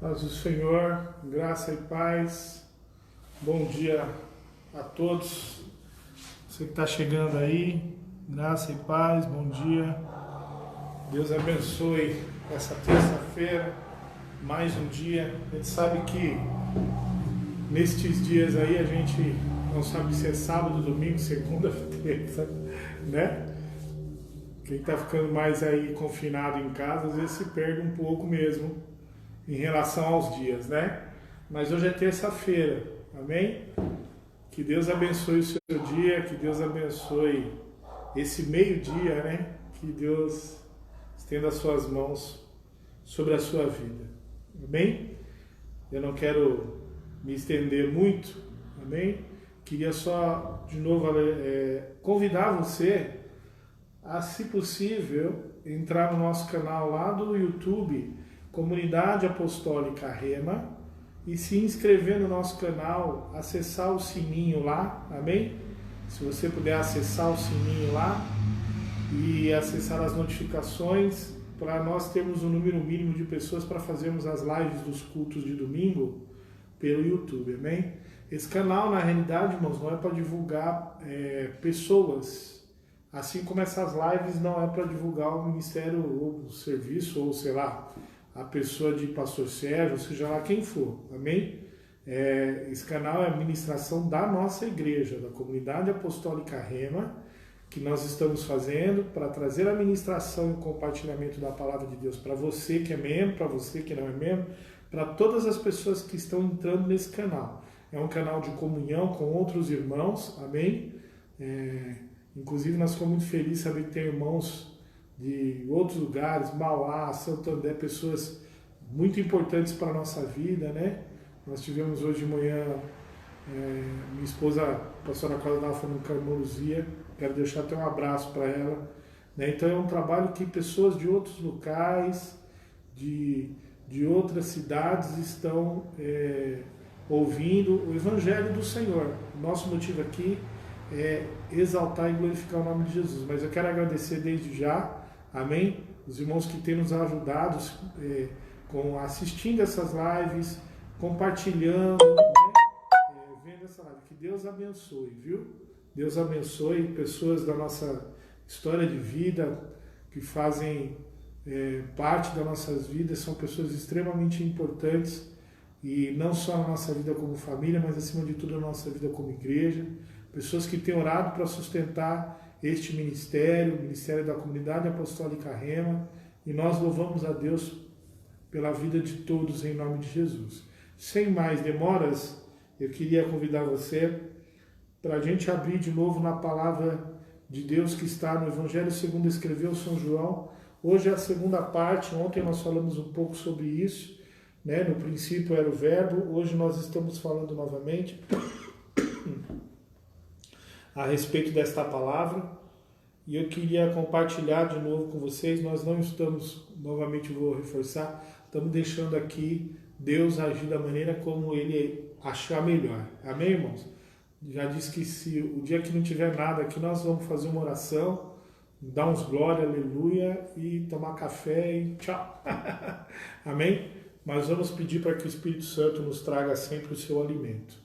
Paz do Senhor, graça e paz. Bom dia a todos. Você que está chegando aí, graça e paz, bom dia. Deus abençoe essa terça-feira, mais um dia. A gente sabe que nestes dias aí a gente não sabe se é sábado, domingo, segunda, terça, né? Quem está ficando mais aí confinado em casa, às vezes se perde um pouco mesmo em relação aos dias, né? Mas hoje é terça-feira, amém? Que Deus abençoe o seu dia, que Deus abençoe esse meio-dia, né? Que Deus estenda as suas mãos sobre a sua vida, amém? Eu não quero me estender muito, amém? Queria só, de novo, convidar você a, se possível, entrar no nosso canal lá do YouTube, Comunidade Apostólica Rema, e se inscrever no nosso canal, acessar o sininho lá, amém? Se você puder acessar o sininho lá e acessar as notificações, para nós termos um número mínimo de pessoas para fazermos as lives dos cultos de domingo pelo YouTube, amém? Esse canal, na realidade, irmãos, não é para divulgar pessoas, assim como essas lives não é para divulgar o ministério ou o serviço, ou sei lá, a pessoa de pastor Sérgio, seja lá quem for, amém? Esse canal é a ministração da nossa igreja, da Comunidade Apostólica Rema, que nós estamos fazendo para trazer a ministração e o compartilhamento da palavra de Deus para você que é membro, para você que não é membro, para todas as pessoas que estão entrando nesse canal. É um canal de comunhão com outros irmãos, amém? Inclusive nós ficamos muito felizes de saber que tem irmãos de outros lugares, Mauá, Santo André, pessoas muito importantes para a nossa vida, né? Nós tivemos hoje de manhã, minha esposa, a pastora Cláudia, estava falando com a irmã Luzia, quero deixar até um abraço para ela, né? Então é um trabalho que pessoas de outros locais, de outras cidades estão ouvindo o Evangelho do Senhor. Nosso motivo aqui é exaltar e glorificar o nome de Jesus, mas eu quero agradecer desde já, amém? Os irmãos que têm nos ajudado com assistindo essas lives, compartilhando, né? Vendo essa live. Que Deus abençoe, viu? Deus abençoe pessoas da nossa história de vida, que fazem parte das nossas vidas, são pessoas extremamente importantes, e não só na nossa vida como família, mas acima de tudo na nossa vida como igreja. Pessoas que têm orado para sustentar este ministério, o ministério da Comunidade Apostólica Rema, e nós louvamos a Deus pela vida de todos em nome de Jesus. Sem mais demoras, eu queria convidar você para a gente abrir de novo na palavra de Deus que está no Evangelho segundo escreveu São João. Hoje é a segunda parte, ontem nós falamos um pouco sobre isso, né? No princípio era o verbo, hoje nós estamos falando novamente a respeito desta palavra, e eu queria compartilhar de novo com vocês. Nós não estamos, novamente vou reforçar, estamos deixando aqui Deus agir da maneira como Ele achar melhor, amém, irmãos? Já disse que se o dia que não tiver nada aqui, nós vamos fazer uma oração, dar uns glória, aleluia, e tomar café e tchau, amém? Mas vamos pedir para que o Espírito Santo nos traga sempre o seu alimento.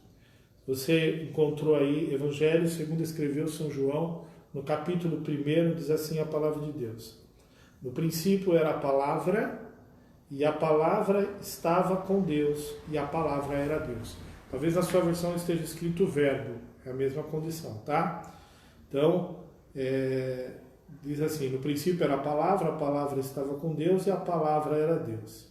Você encontrou aí Evangelho segundo escreveu São João, no capítulo 1, diz assim a palavra de Deus. No princípio era a palavra, e a palavra estava com Deus, e a palavra era Deus. Talvez na sua versão esteja escrito o verbo, é a mesma condição, tá? Então, diz assim, no princípio era a palavra estava com Deus, e a palavra era Deus.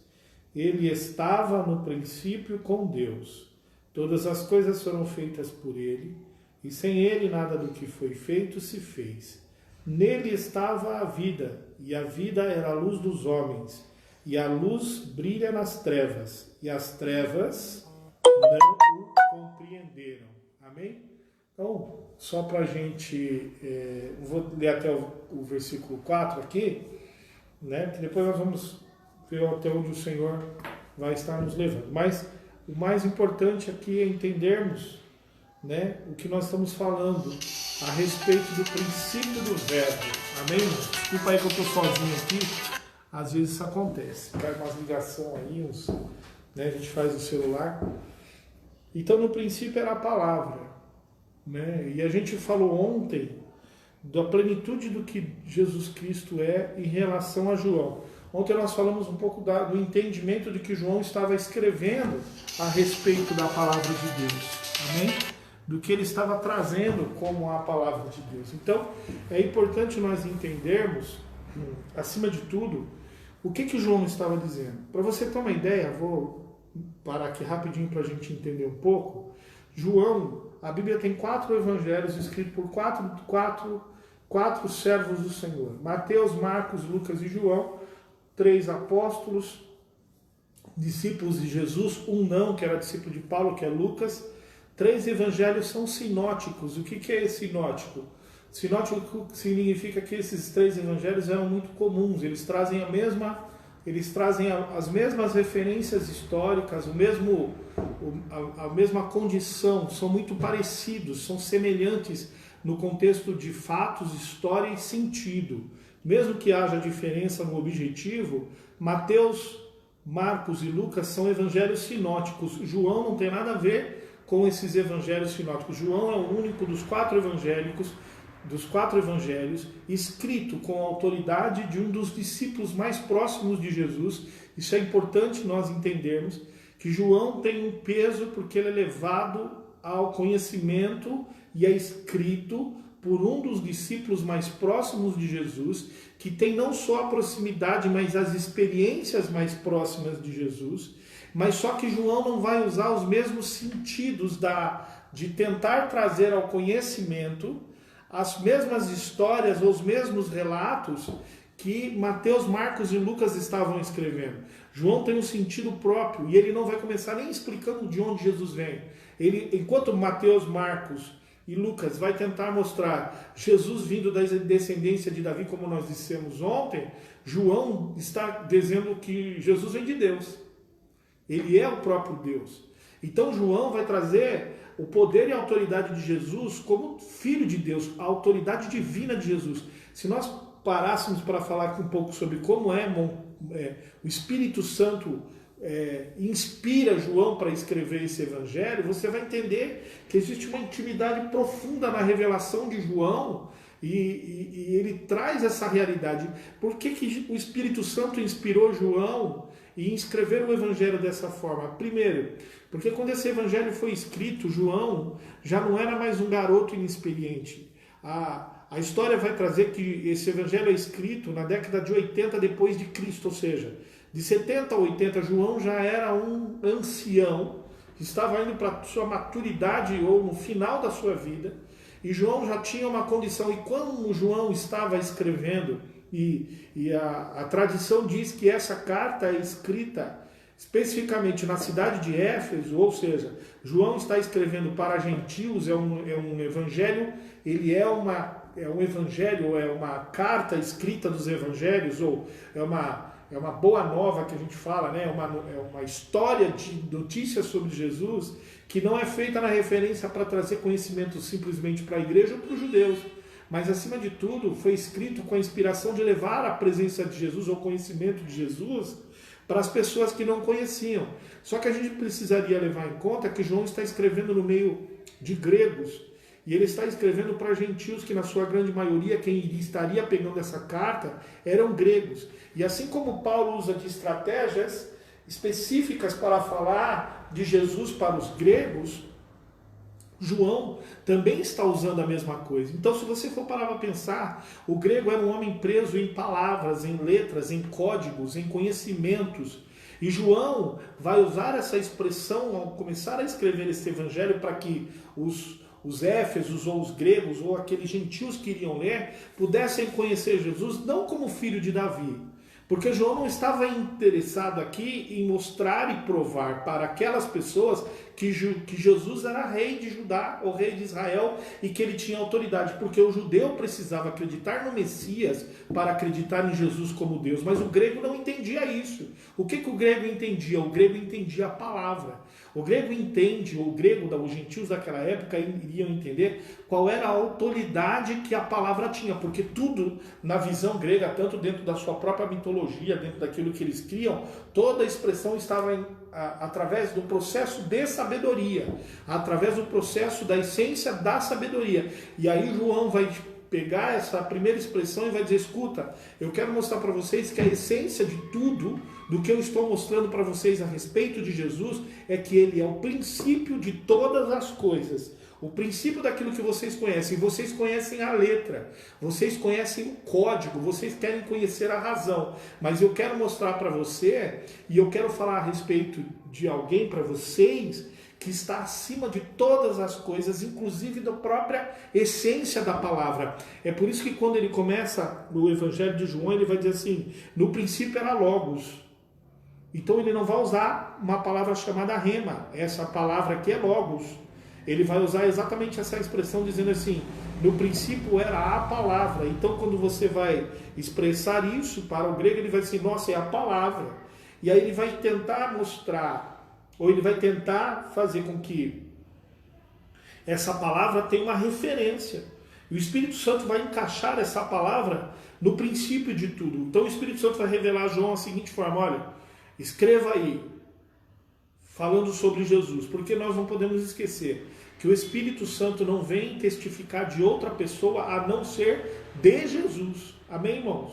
Ele estava no princípio com Deus. Todas as coisas foram feitas por ele, e sem ele nada do que foi feito se fez. Nele estava a vida, e a vida era a luz dos homens, e a luz brilha nas trevas, e as trevas não o compreenderam. Amém? Então, só para a gente, vou ler até o versículo 4 aqui, né? Que depois nós vamos ver até onde o Senhor vai estar nos levando. Mas o mais importante aqui é entendermos, né, o que nós estamos falando a respeito do princípio do verbo. Amém? Desculpa aí que eu estou sozinho aqui, às vezes isso acontece. Cai umas ligações aí, né? A gente faz no celular. Então, no princípio era a palavra, né? E a gente falou ontem da plenitude do que Jesus Cristo é em relação a João. Ontem nós falamos um pouco do entendimento de que João estava escrevendo a respeito da palavra de Deus. Amém? Do que ele estava trazendo como a palavra de Deus. Então, é importante nós entendermos, acima de tudo, o que João estava dizendo. Para você ter uma ideia, vou parar aqui rapidinho para a gente entender um pouco. João, a Bíblia tem 4 evangelhos escritos por quatro servos do Senhor. Mateus, Marcos, Lucas e João, 3 apóstolos, discípulos de Jesus, um não, que era discípulo de Paulo, que é Lucas. 3 evangelhos são sinóticos. O que é sinótico? Sinótico significa que esses 3 evangelhos eram muito comuns. Eles trazem as mesmas referências históricas, a mesma condição, são muito parecidos, são semelhantes no contexto de fatos, história e sentido. Mesmo que haja diferença no objetivo, Mateus, Marcos e Lucas são evangelhos sinóticos. João não tem nada a ver com esses evangelhos sinóticos. João é o único dos 4 evangelhos, escrito com a autoridade de um dos discípulos mais próximos de Jesus. Isso é importante nós entendermos, que João tem um peso porque ele é levado ao conhecimento e é escrito por um dos discípulos mais próximos de Jesus, que tem não só a proximidade, mas as experiências mais próximas de Jesus. Mas só que João não vai usar os mesmos sentidos de tentar trazer ao conhecimento as mesmas histórias ou os mesmos relatos que Mateus, Marcos e Lucas estavam escrevendo. João tem um sentido próprio e ele não vai começar nem explicando de onde Jesus vem. Enquanto Mateus, Marcos e Lucas vai tentar mostrar Jesus vindo da descendência de Davi, como nós dissemos ontem, João está dizendo que Jesus vem de Deus. Ele é o próprio Deus. Então João vai trazer o poder e a autoridade de Jesus como Filho de Deus, a autoridade divina de Jesus. Se nós parássemos para falar aqui um pouco sobre como o Espírito Santo inspira João para escrever esse evangelho, você vai entender que existe uma intimidade profunda na revelação de João e ele traz essa realidade. Por que o Espírito Santo inspirou João em escrever o evangelho dessa forma? Primeiro, porque quando esse evangelho foi escrito, João já não era mais um garoto inexperiente. A história vai trazer que esse evangelho é escrito na década de 80 depois de Cristo, ou seja, de 70 a 80, João já era um ancião, que estava indo para a sua maturidade ou no final da sua vida, e João já tinha uma condição, e quando João estava escrevendo, e a tradição diz que essa carta é escrita especificamente na cidade de Éfeso, ou seja, João está escrevendo para gentios, é um evangelho, ele é um evangelho, ou é uma carta escrita dos evangelhos, ou é uma boa nova que a gente fala, né? É uma história de notícias sobre Jesus, que não é feita na referência para trazer conhecimento simplesmente para a igreja ou para os judeus, mas acima de tudo foi escrito com a inspiração de levar a presença de Jesus ou conhecimento de Jesus para as pessoas que não conheciam. Só que a gente precisaria levar em conta que João está escrevendo no meio de gregos, e ele está escrevendo para gentios que, na sua grande maioria, quem estaria pegando essa carta eram gregos. E assim como Paulo usa de estratégias específicas para falar de Jesus para os gregos, João também está usando a mesma coisa. Então, se você for parar para pensar, o grego era um homem preso em palavras, em letras, em códigos, em conhecimentos. E João vai usar essa expressão ao começar a escrever esse evangelho para que os éfesos ou os gregos ou aqueles gentios que iriam ler pudessem conhecer Jesus não como filho de Davi, porque João não estava interessado aqui em mostrar e provar para aquelas pessoas que Jesus era rei de Judá, ou rei de Israel, e que ele tinha autoridade, porque o judeu precisava acreditar no Messias para acreditar em Jesus como Deus, mas o grego não entendia isso. O que o grego entendia? O grego entendia a palavra. O grego entende, os gentios daquela época iriam entender qual era a autoridade que a palavra tinha, porque tudo na visão grega, tanto dentro da sua própria mitologia, teologia, dentro daquilo que eles criam, toda a expressão estava através do processo de sabedoria, através do processo da essência da sabedoria. E aí João vai pegar essa primeira expressão e vai dizer, escuta, eu quero mostrar para vocês que a essência de tudo, do que eu estou mostrando para vocês a respeito de Jesus, é que ele é o princípio de todas as coisas. O princípio daquilo que vocês conhecem a letra, vocês conhecem o código, vocês querem conhecer a razão, mas eu quero mostrar para você, e eu quero falar a respeito de alguém para vocês, que está acima de todas as coisas, inclusive da própria essência da palavra. É por isso que quando ele começa no Evangelho de João, ele vai dizer assim, no princípio era Logos. Então ele não vai usar uma palavra chamada rema, essa palavra aqui é Logos. Ele vai usar exatamente essa expressão dizendo assim, no princípio era a palavra. Então quando você vai expressar isso para o grego, ele vai dizer, nossa, é a palavra. E aí ele vai tentar mostrar, ou ele vai tentar fazer com que essa palavra tenha uma referência. E o Espírito Santo vai encaixar essa palavra no princípio de tudo. Então o Espírito Santo vai revelar a João da seguinte forma, olha, escreva aí, falando sobre Jesus, porque nós não podemos esquecer que o Espírito Santo não vem testificar de outra pessoa a não ser de Jesus. Amém, irmãos?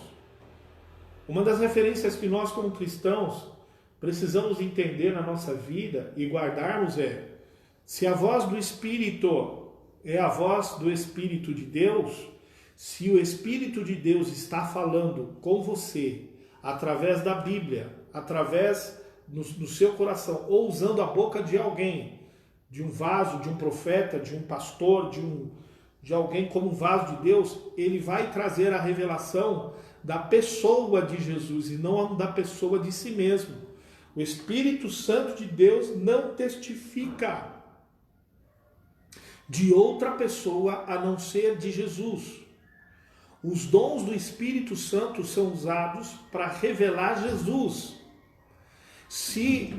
Uma das referências que nós como cristãos precisamos entender na nossa vida e guardarmos é, se a voz do Espírito é a voz do Espírito de Deus, se o Espírito de Deus está falando com você, através da Bíblia, através do seu coração, ou usando a boca de alguém, de um vaso, de um profeta, de um pastor, de alguém como um vaso de Deus, ele vai trazer a revelação da pessoa de Jesus e não da pessoa de si mesmo. O Espírito Santo de Deus não testifica de outra pessoa a não ser de Jesus. Os dons do Espírito Santo são usados para revelar Jesus. Se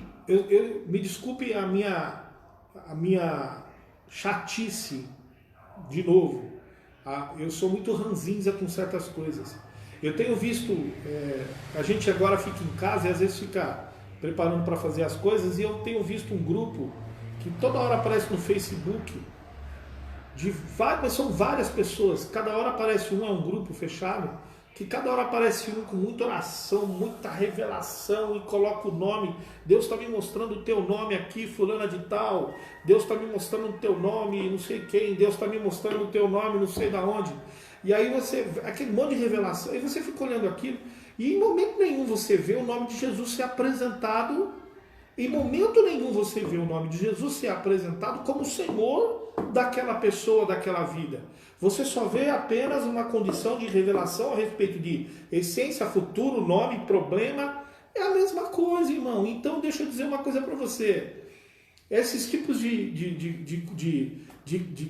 me desculpe a minha chatice, de novo, eu sou muito ranzinza com certas coisas. Eu tenho visto, a gente agora fica em casa e às vezes fica preparando para fazer as coisas, e eu tenho visto um grupo que toda hora aparece no Facebook, mas são várias pessoas, cada hora aparece um, é um grupo fechado, que cada hora aparece um com muita oração, muita revelação, e coloca o nome, Deus está me mostrando o teu nome aqui, fulana de tal, Deus está me mostrando o teu nome, não sei quem, Deus está me mostrando o teu nome, não sei da onde, e aí você, aquele monte de revelação, e você fica olhando aquilo, e em momento nenhum você vê o nome de Jesus ser apresentado, em momento nenhum você vê o nome de Jesus ser apresentado como Senhor daquela pessoa, daquela vida. Você só vê apenas uma condição de revelação a respeito de essência, futuro, nome, problema. É a mesma coisa, irmão. Então deixa eu dizer uma coisa para você. Esses tipos de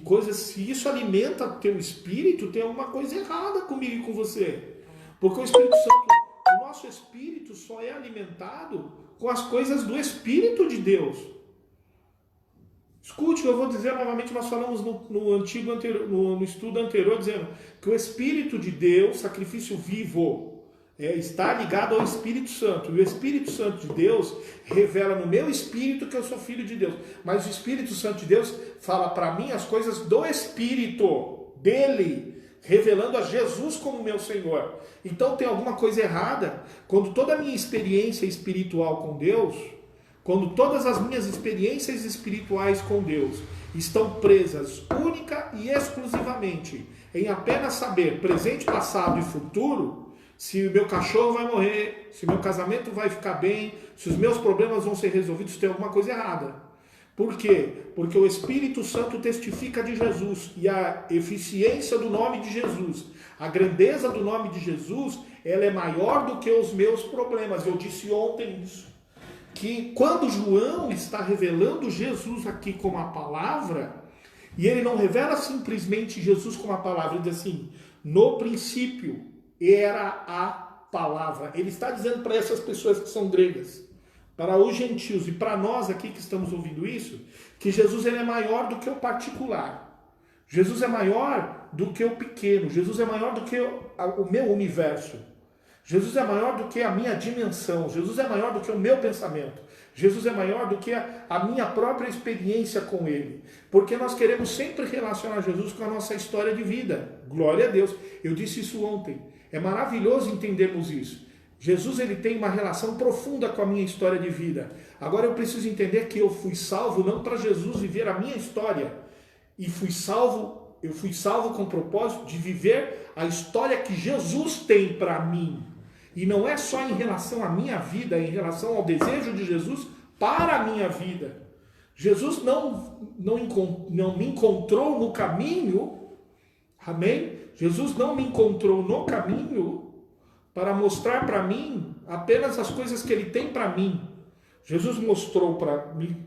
coisas, se isso alimenta o teu espírito, tem alguma coisa errada comigo e com você. Porque o Espírito Santo, o nosso espírito só é alimentado com as coisas do Espírito de Deus. Escute, eu vou dizer novamente, nós falamos no estudo anterior, dizendo que o Espírito de Deus, sacrifício vivo, está ligado ao Espírito Santo. E o Espírito Santo de Deus revela no meu espírito que eu sou filho de Deus. Mas o Espírito Santo de Deus fala para mim as coisas do Espírito, dele, revelando a Jesus como meu Senhor. Então tem alguma coisa errada quando toda a minha experiência espiritual com Deus, quando todas as minhas experiências espirituais com Deus estão presas única e exclusivamente em apenas saber presente, passado e futuro, se o meu cachorro vai morrer, se o meu casamento vai ficar bem, se os meus problemas vão ser resolvidos, tem alguma coisa errada. Por quê? Porque o Espírito Santo testifica de Jesus e a eficiência do nome de Jesus, a grandeza do nome de Jesus, ela é maior do que os meus problemas. Eu disse ontem isso, que quando João está revelando Jesus aqui como a palavra, e ele não revela simplesmente Jesus como a palavra, ele diz assim, no princípio era a palavra. Ele está dizendo para essas pessoas que são gregas, para os gentios e para nós aqui que estamos ouvindo isso, que Jesus ele é maior do que o particular. Jesus é maior do que o pequeno. Jesus é maior do que o meu universo. Jesus é maior do que a minha dimensão. Jesus é maior do que o meu pensamento. Jesus é maior do que a minha própria experiência com Ele. Porque nós queremos sempre relacionar Jesus com a nossa história de vida. Glória a Deus. Eu disse isso ontem. É maravilhoso entendermos isso. Jesus ele tem uma relação profunda com a minha história de vida. Agora eu preciso entender que eu fui salvo não para Jesus viver a minha história. E eu fui salvo com o propósito de viver a história que Jesus tem para mim. E não é só em relação à minha vida, é em relação ao desejo de Jesus para a minha vida. Jesus não me encontrou no caminho, amém? Jesus não me encontrou no caminho para mostrar para mim apenas as coisas que Ele tem para mim. Jesus me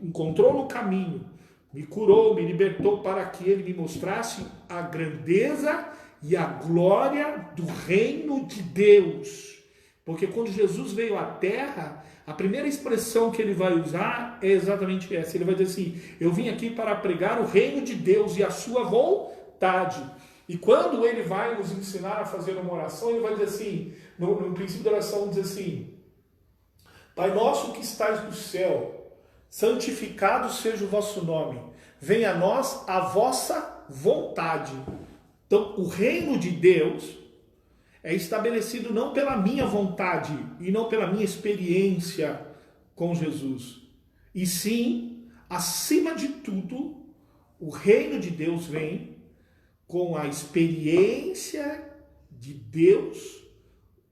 encontrou no caminho, me curou, me libertou para que Ele me mostrasse a grandeza e a glória do reino de Deus. Porque quando Jesus veio à Terra, a primeira expressão que Ele vai usar é exatamente essa. Ele vai dizer assim, eu vim aqui para pregar o reino de Deus e a sua vontade. E quando Ele vai nos ensinar a fazer uma oração, Ele vai dizer assim, no princípio da oração, diz assim, Pai nosso que estais no céu, santificado seja o vosso nome, venha a nós a vossa vontade. Então, o reino de Deus é estabelecido não pela minha vontade e não pela minha experiência com Jesus. E sim, acima de tudo, o reino de Deus vem com a experiência de Deus.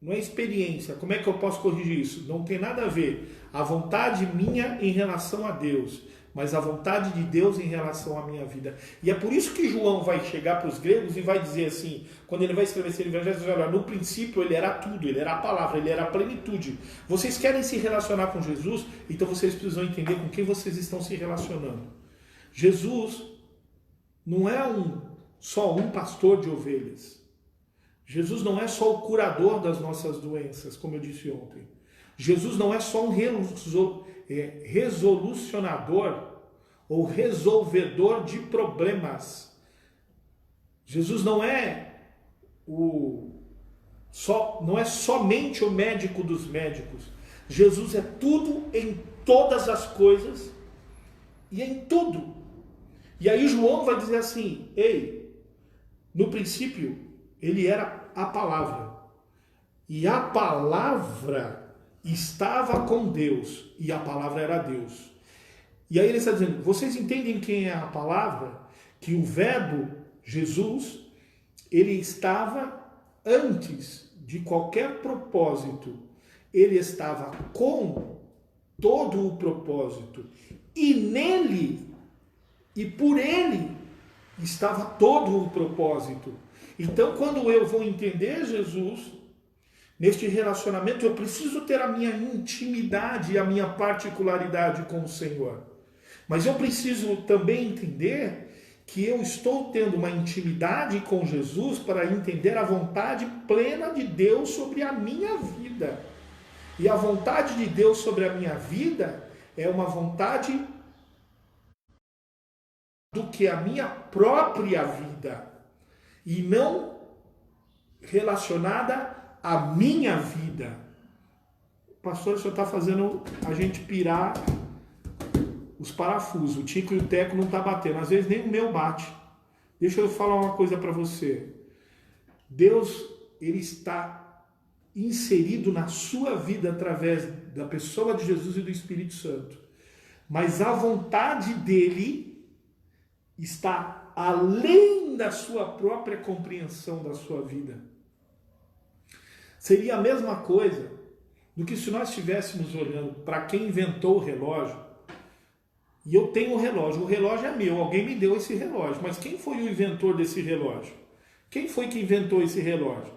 Não é experiência. Como é que eu posso corrigir isso? Não tem nada a ver a vontade minha em relação a Deus, mas a vontade de Deus em relação à minha vida. E é por isso que João vai chegar para os gregos e vai dizer assim, quando ele vai escrever esse evangelho, ele vai falar, no princípio ele era tudo, ele era a palavra, ele era a plenitude. Vocês querem se relacionar com Jesus, então vocês precisam entender com quem vocês estão se relacionando. Jesus não é só um pastor de ovelhas. Jesus não é só o curador das nossas doenças, como eu disse ontem. Jesus não é só um resolucionador ou resolvedor de problemas. Jesus não é somente o médico dos médicos. Jesus é tudo em todas as coisas e em tudo. E aí João vai dizer assim, no princípio ele era a palavra. E a palavra estava com Deus. E a palavra era Deus. E aí ele está dizendo, vocês entendem quem é a palavra? Que o verbo, Jesus, ele estava antes de qualquer propósito. Ele estava com todo o propósito. E nele, e por ele, estava todo o propósito. Então, quando eu vou entender Jesus, neste relacionamento, eu preciso ter a minha intimidade e a minha particularidade com o Senhor. Mas eu preciso também entender que eu estou tendo uma intimidade com Jesus para entender a vontade plena de Deus sobre a minha vida. E a vontade de Deus sobre a minha vida é uma vontade do que a minha própria vida. E não relacionada à minha vida. Pastor, o senhor está fazendo a gente pirar os parafusos. O tico e o teco não está batendo. Às vezes nem o meu bate. Deixa eu falar uma coisa para você. Deus, ele está inserido na sua vida através da pessoa de Jesus e do Espírito Santo. Mas a vontade dele está além da sua própria compreensão da sua vida. Seria a mesma coisa do que se nós estivéssemos olhando para quem inventou o relógio, e eu tenho o relógio é meu, alguém me deu esse relógio, mas quem foi o inventor desse relógio? Quem foi que inventou esse relógio?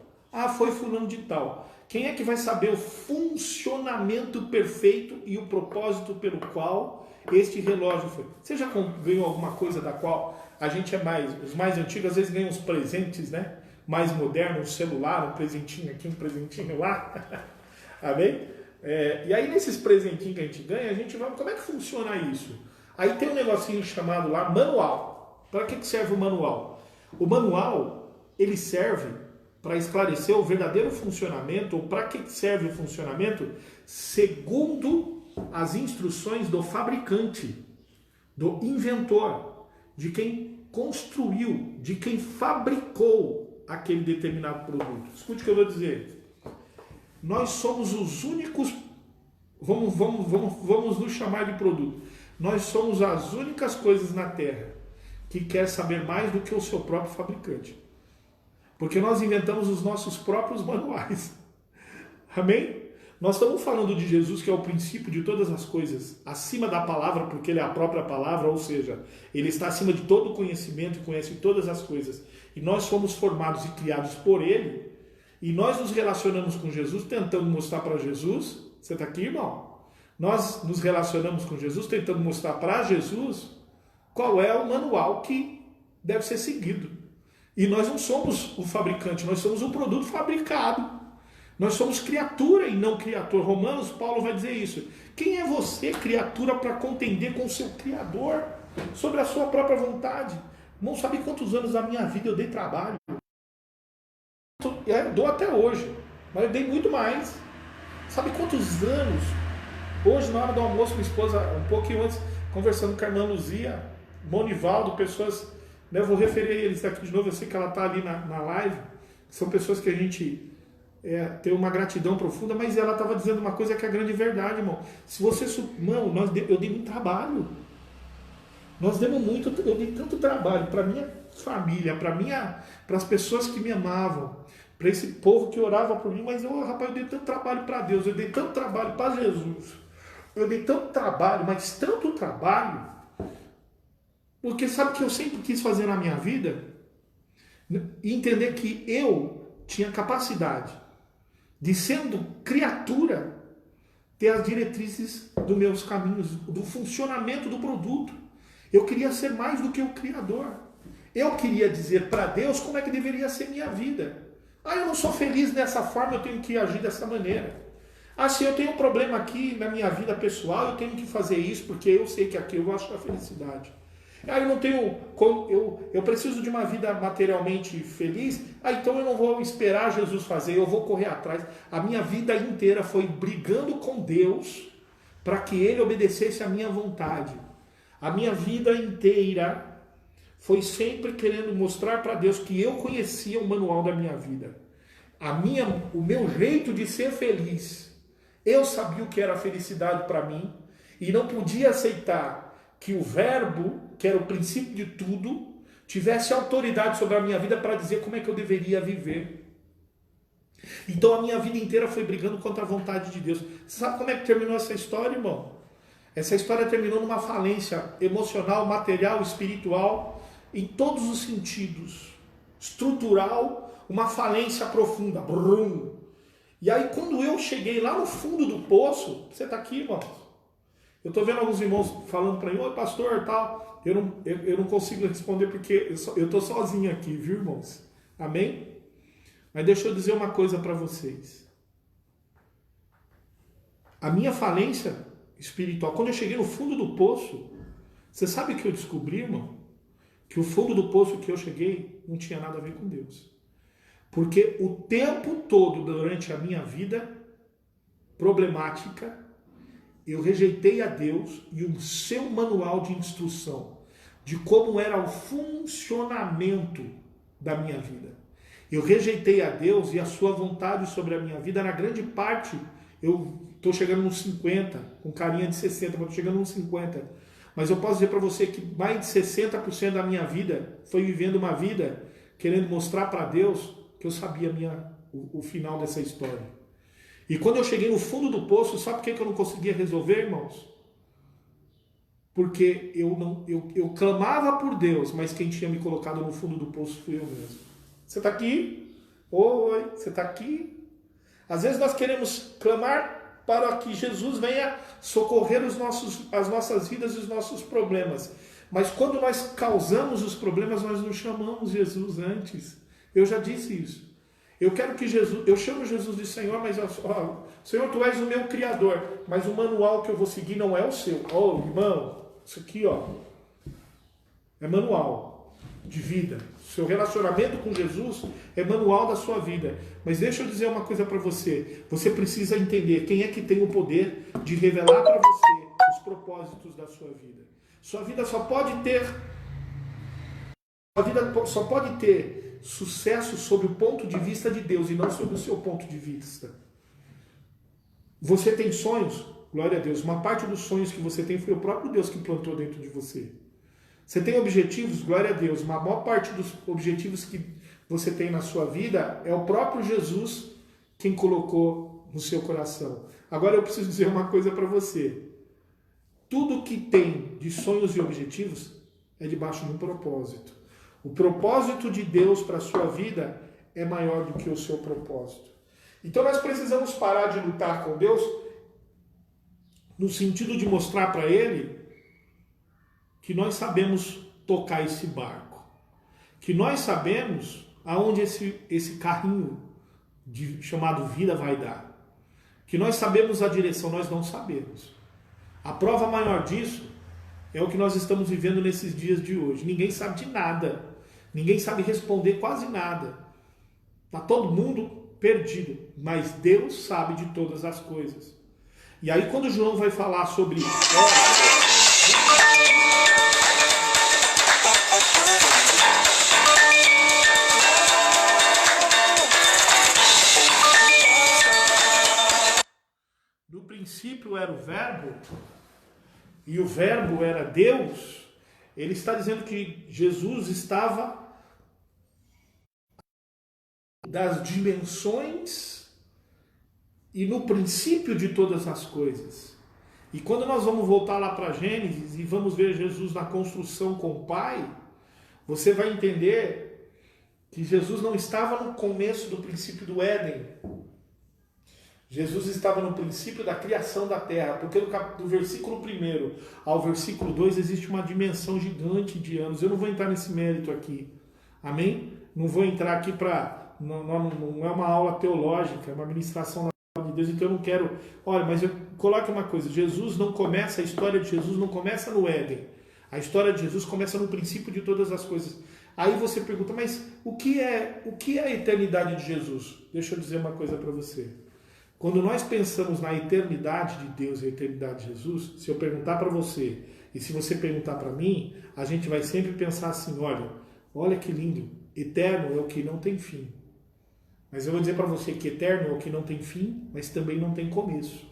Foi fulano de tal. Quem é que vai saber o funcionamento perfeito e o propósito pelo qual este relógio foi? Você já ganhou alguma coisa da qual a gente os mais antigos, às vezes ganham uns presentes, né? Mais modernos, um celular, um presentinho aqui, um presentinho lá. Amém? E aí nesses presentinhos que a gente ganha, a gente vai, como é que funciona isso? Aí tem um negocinho chamado lá, manual. Para que serve o manual? O manual, ele serve para esclarecer o verdadeiro funcionamento, ou para que serve o funcionamento, segundo as instruções do fabricante, do inventor, de quem construiu, de quem fabricou aquele determinado produto. Escute o que eu vou dizer. Nós somos os únicos, vamos nos chamar de produto. Nós somos as únicas coisas na Terra que quer saber mais do que o seu próprio fabricante. Porque nós inventamos os nossos próprios manuais. Amém? Nós estamos falando de Jesus, que é o princípio de todas as coisas, acima da palavra, porque ele é a própria palavra, ou seja, ele está acima de todo conhecimento e conhece todas as coisas. E nós fomos formados e criados por ele, e nós nos relacionamos com Jesus, tentando mostrar para Jesus, você está aqui, irmão? Nós nos relacionamos com Jesus, tentando mostrar para Jesus qual é o manual que deve ser seguido. E nós não somos o fabricante, nós somos um produto fabricado. Nós somos criatura e não criador. Romanos, Paulo vai dizer isso. Quem é você, criatura, para contender com o seu Criador sobre a sua própria vontade? Não sabe quantos anos da minha vida eu dei trabalho. Eu dou até hoje, mas eu dei muito mais. Sabe quantos anos? Hoje, na hora do almoço, minha esposa, um pouquinho antes, conversando com a irmã Luzia, Monivaldo, pessoas, né, eu vou referir eles aqui de novo, eu sei que ela está ali na live, são pessoas que a gente tem uma gratidão profunda, mas ela estava dizendo uma coisa que é a grande verdade, irmão. Se você, irmão, eu dei muito trabalho. Eu dei tanto trabalho para minha família, para as pessoas que me amavam, para esse povo que orava por mim, mas rapaz, eu dei tanto trabalho para Deus, eu dei tanto trabalho para Jesus. Eu dei tanto trabalho, mas tanto trabalho, porque sabe o que eu sempre quis fazer na minha vida? E entender que eu tinha capacidade de, sendo criatura, ter as diretrizes dos meus caminhos, do funcionamento do produto. Eu queria ser mais do que o Criador. Eu queria dizer para Deus como é que deveria ser minha vida. Eu não sou feliz dessa forma, eu tenho que agir dessa maneira. Se eu tenho um problema aqui na minha vida pessoal, eu tenho que fazer isso, porque eu sei que aqui eu vou achar felicidade. Eu não tenho como, eu preciso de uma vida materialmente feliz, então eu não vou esperar Jesus fazer, eu vou correr atrás. A minha vida inteira foi brigando com Deus para que Ele obedecesse a minha vontade. A minha vida inteira foi sempre querendo mostrar para Deus que eu conhecia o manual da minha vida. O meu jeito de ser feliz, eu sabia o que era felicidade para mim e não podia aceitar que o verbo, que era o princípio de tudo, tivesse autoridade sobre a minha vida para dizer como é que eu deveria viver. Então a minha vida inteira foi brigando contra a vontade de Deus. Você sabe como é que terminou essa história, irmão? Essa história terminou numa falência emocional, material, espiritual, em todos os sentidos. Estrutural, uma falência profunda. Brum. E aí quando eu cheguei lá no fundo do poço, você está aqui, irmão? Eu estou vendo alguns irmãos falando para mim, oi pastor, tal. Eu não consigo responder porque eu estou sozinho aqui, viu, irmãos? Amém? Mas deixa eu dizer uma coisa para vocês. A minha falência espiritual, quando eu cheguei no fundo do poço, você sabe o que eu descobri, irmão? Que o fundo do poço que eu cheguei não tinha nada a ver com Deus. Porque o tempo todo durante a minha vida problemática, eu rejeitei a Deus e o seu manual de instrução de como era o funcionamento da minha vida. Eu rejeitei a Deus e a sua vontade sobre a minha vida. Na grande parte, eu estou chegando nos 50, com carinha de 60, mas estou chegando nos 50. Mas eu posso dizer para você que mais de 60% da minha vida foi vivendo uma vida querendo mostrar para Deus que eu sabia o final dessa história. E quando eu cheguei no fundo do poço, sabe por que eu não conseguia resolver, irmãos? Porque eu clamava por Deus, mas quem tinha me colocado no fundo do poço fui eu mesmo. Você está aqui? Oi, você está aqui? Às vezes nós queremos clamar para que Jesus venha socorrer as nossas vidas e os nossos problemas. Mas quando nós causamos os problemas, nós não chamamos Jesus antes. Eu já disse isso. Eu chamo Jesus de Senhor, mas Senhor, Tu és o meu Criador, mas o manual que eu vou seguir não é o seu. Irmão, isso aqui, é manual. de vida. Seu relacionamento com Jesus é manual da sua vida. Mas deixa eu dizer uma coisa para você. Você precisa entender quem é que tem o poder de revelar para você os propósitos da sua vida. Sua vida só pode ter sucesso sob o ponto de vista de Deus e não sob o seu ponto de vista. Você tem sonhos? Glória a Deus. Uma parte dos sonhos que você tem foi o próprio Deus que plantou dentro de você. Você tem objetivos? Glória a Deus. Uma maior parte dos objetivos que você tem na sua vida é o próprio Jesus quem colocou no seu coração. Agora eu preciso dizer uma coisa para você. Tudo que tem de sonhos e objetivos é debaixo de um propósito. O propósito de Deus para a sua vida é maior do que o seu propósito. Então nós precisamos parar de lutar com Deus no sentido de mostrar para Ele que nós sabemos tocar esse barco. Que nós sabemos aonde esse carrinho chamado vida vai dar. Que nós sabemos a direção, nós não sabemos. A prova maior disso é o que nós estamos vivendo nesses dias de hoje. Ninguém sabe de nada. Ninguém sabe responder quase nada. Está todo mundo perdido. Mas Deus sabe de todas as coisas. E aí quando João vai falar sobre... No princípio era o Verbo, e o Verbo era Deus. Ele está dizendo que Jesus estava das dimensões e no princípio de todas as coisas. E quando nós vamos voltar lá para Gênesis e vamos ver Jesus na construção com o Pai, você vai entender que Jesus não estava no começo do princípio do Éden. Jesus estava no princípio da criação da terra, porque do versículo 1 ao versículo 2 existe uma dimensão gigante de anos. Eu não vou entrar nesse mérito aqui, amém? Não vou entrar aqui para... Não é uma aula teológica, é uma ministração na palavra de Deus, então eu não quero... Olha, mas eu coloque uma coisa, a história de Jesus não começa no Éden. A história de Jesus começa no princípio de todas as coisas. Aí você pergunta, mas o que é a eternidade de Jesus? Deixa eu dizer uma coisa para você. Quando nós pensamos na eternidade de Deus e a eternidade de Jesus, se eu perguntar para você e se você perguntar para mim, a gente vai sempre pensar assim, olha que lindo, eterno é o que não tem fim. Mas eu vou dizer para você que eterno é o que não tem fim, mas também não tem começo.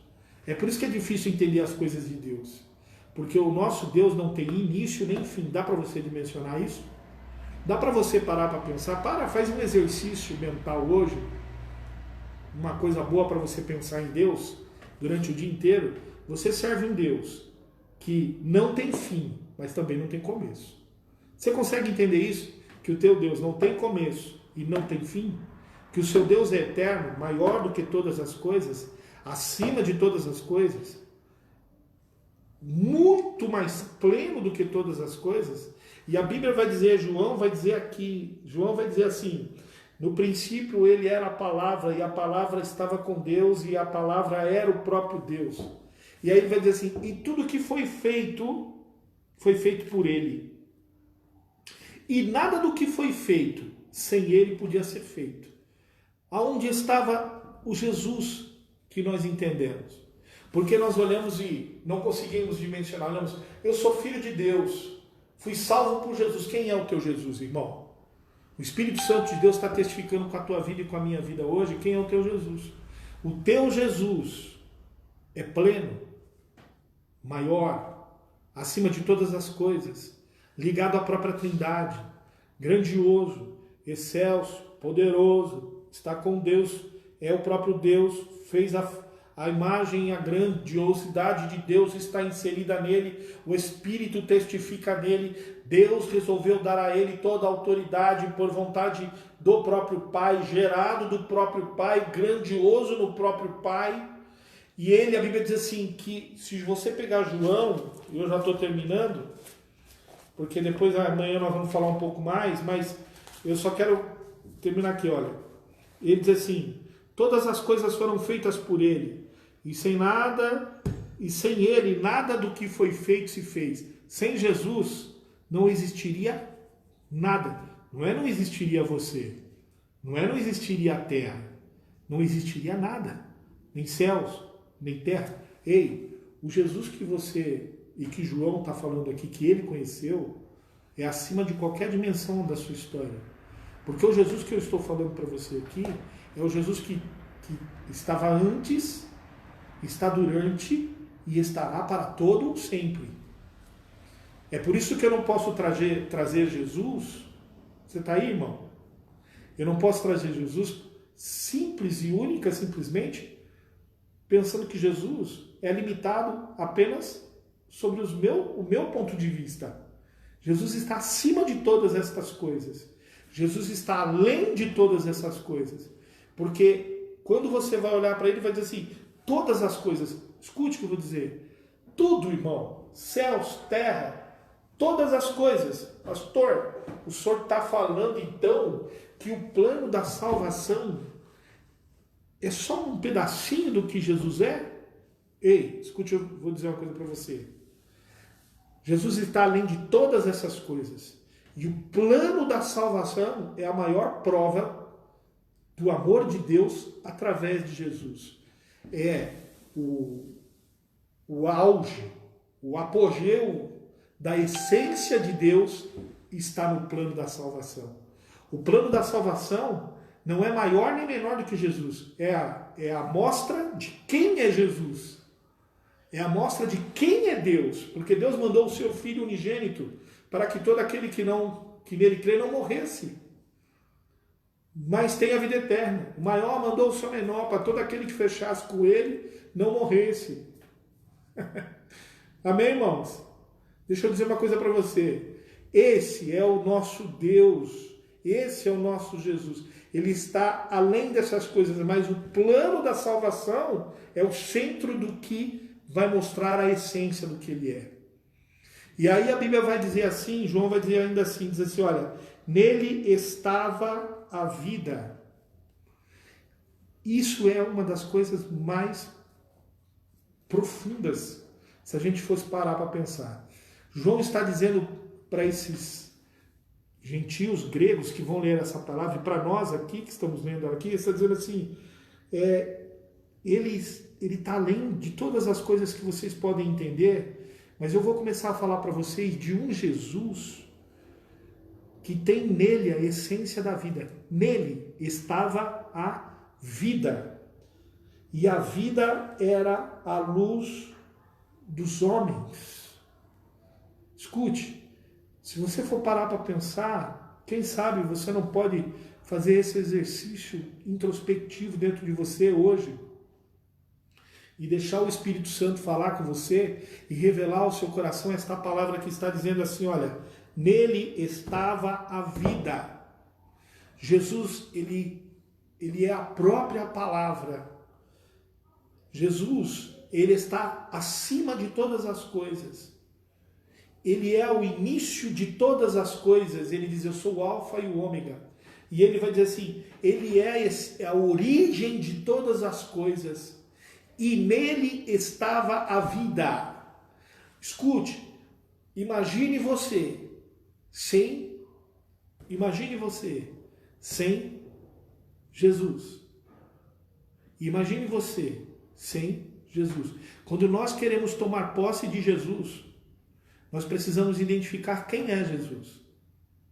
É por isso que é difícil entender as coisas de Deus. Porque o nosso Deus não tem início nem fim. Dá para você dimensionar isso? Dá para você parar para pensar? Faz um exercício mental hoje. Uma coisa boa para você pensar em Deus durante o dia inteiro. Você serve um Deus que não tem fim, mas também não tem começo. Você consegue entender isso? Que o teu Deus não tem começo e não tem fim? Que o seu Deus é eterno, maior do que todas as coisas, acima de todas as coisas, muito mais pleno do que todas as coisas? E a Bíblia vai dizer, João vai dizer assim... No princípio ele era a palavra, e a palavra estava com Deus, e a palavra era o próprio Deus. E aí ele vai dizer assim, e tudo que foi feito por ele. E nada do que foi feito, sem ele podia ser feito. Aonde estava o Jesus que nós entendemos? Porque nós olhamos e não conseguimos dimensionar, olhamos, eu sou filho de Deus, fui salvo por Jesus. Quem é o teu Jesus, irmão? O Espírito Santo de Deus está testificando com a tua vida e com a minha vida hoje quem é o teu Jesus. O teu Jesus é pleno, maior, acima de todas as coisas, ligado à própria Trindade, grandioso, excelso, poderoso, está com Deus, é o próprio Deus, fez a imagem e a grandiosidade de Deus está inserida nele, o Espírito testifica nele. Deus resolveu dar a ele toda a autoridade por vontade do próprio Pai, gerado do próprio Pai, grandioso no próprio Pai. E ele, a Bíblia diz assim, que se você pegar João, eu já estou terminando, porque depois amanhã nós vamos falar um pouco mais, mas eu só quero terminar aqui, olha. Ele diz assim, todas as coisas foram feitas por ele, e sem ele, nada do que foi feito se fez. Sem Jesus, não existiria Nada. Não existiria você. Não existiria a terra. Não existiria nada. Nem céus, nem terra. Ei, o Jesus que você e que João está falando aqui, que ele conheceu, é acima de qualquer dimensão da sua história. Porque o Jesus que eu estou falando para você aqui é o Jesus que estava antes, está durante e estará para todo sempre. É por isso que eu não posso trazer Jesus. Você está aí, irmão? Eu não posso trazer Jesus simples e única, simplesmente, pensando que Jesus é limitado apenas sobre o meu ponto de vista. Jesus está acima de todas estas coisas. Jesus está além de todas essas coisas. Porque quando você vai olhar para ele, vai dizer assim, todas as coisas, escute o que eu vou dizer, tudo, irmão, céus, terra, todas as coisas. Pastor, o senhor está falando então que o plano da salvação é só um pedacinho do que Jesus é? Ei, escute, eu vou dizer uma coisa para você. Jesus está além de todas essas coisas. E o plano da salvação é a maior prova do amor de Deus através de Jesus. É o auge, o apogeu da essência de Deus está no plano da salvação. O plano da salvação não é maior nem menor do que Jesus. É a mostra de quem é Jesus. É a mostra de quem é Deus. Porque Deus mandou o seu Filho unigênito para que todo aquele que nele crê não morresse, mas tenha a vida eterna. O maior mandou o seu menor para todo aquele que fechasse com ele não morresse. Amém, irmãos? Deixa eu dizer uma coisa para você. Esse é o nosso Deus. Esse é o nosso Jesus. Ele está além dessas coisas, mas o plano da salvação é o centro do que vai mostrar a essência do que ele é. E aí a Bíblia vai dizer assim, João vai dizer ainda assim, diz assim, olha, nele estava a vida. Isso é uma das coisas mais profundas, se a gente fosse parar para pensar. João está dizendo para esses gentios gregos que vão ler essa palavra, e para nós aqui, que estamos lendo ela aqui, ele está dizendo assim, ele está além de todas as coisas que vocês podem entender, mas eu vou começar a falar para vocês de um Jesus que tem nele a essência da vida. Nele estava a vida. E a vida era a luz dos homens. Escute, se você for parar para pensar, quem sabe você não pode fazer esse exercício introspectivo dentro de você hoje e deixar o Espírito Santo falar com você e revelar ao seu coração esta palavra que está dizendo assim, olha, nele estava a vida. Jesus, ele é a própria palavra. Jesus, ele está acima de todas as coisas. Ele é o início de todas as coisas. Ele diz, eu sou o alfa e o ômega. E ele vai dizer assim, ele é a origem de todas as coisas. E nele estava a vida. Escute, imagine você sem Jesus. Imagine você sem Jesus. Quando nós queremos tomar posse de Jesus, nós precisamos identificar quem é Jesus.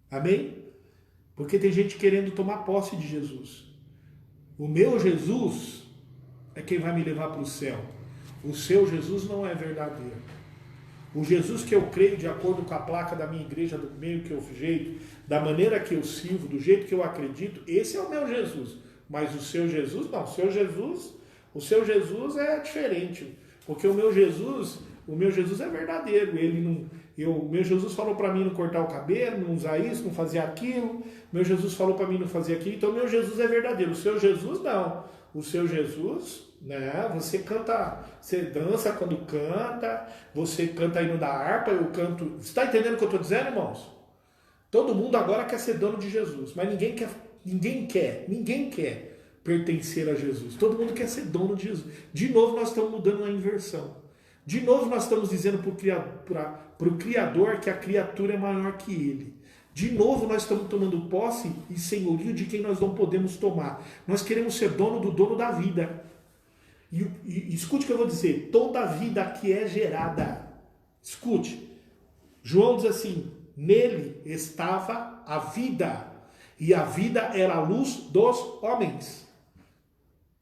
Amém? Porque tem gente querendo tomar posse de Jesus. O meu Jesus é quem vai me levar para o céu. O seu Jesus não é verdadeiro. O Jesus que eu creio de acordo com a placa da minha igreja, do meio que eu jeito, da maneira que eu sirvo, do jeito que eu acredito, esse é o meu Jesus. Mas o seu Jesus, não. O seu Jesus é diferente. Porque o meu Jesus é verdadeiro. O meu Jesus falou para mim não cortar o cabelo, não usar isso, não fazer aquilo. Meu Jesus falou para mim não fazer aquilo. Então o meu Jesus é verdadeiro. O seu Jesus não. O seu Jesus, né? Você canta, você dança quando canta, você canta indo da harpa, eu canto. Você está entendendo o que eu estou dizendo, irmãos? Todo mundo agora quer ser dono de Jesus, mas ninguém quer pertencer a Jesus. Todo mundo quer ser dono de Jesus. De novo nós estamos mudando uma inversão. De novo nós estamos dizendo para o Criador que a criatura é maior que ele. De novo nós estamos tomando posse e senhorio de quem nós não podemos tomar. Nós queremos ser dono do dono da vida. E escute o que eu vou dizer. Toda vida que é gerada. Escute. João diz assim, nele estava a vida. E a vida era a luz dos homens.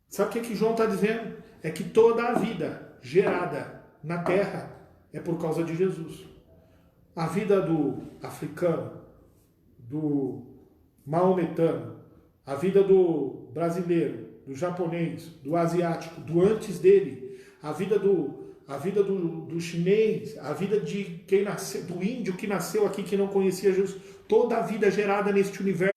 Sabe o que João está dizendo? É que toda a vida gerada na terra é por causa de Jesus. A vida do africano, do maometano, a vida do brasileiro, do japonês, do asiático, do antes dele, a vida do chinês, a vida de quem nasceu, do índio que nasceu aqui que não conhecia Jesus, toda a vida gerada neste universo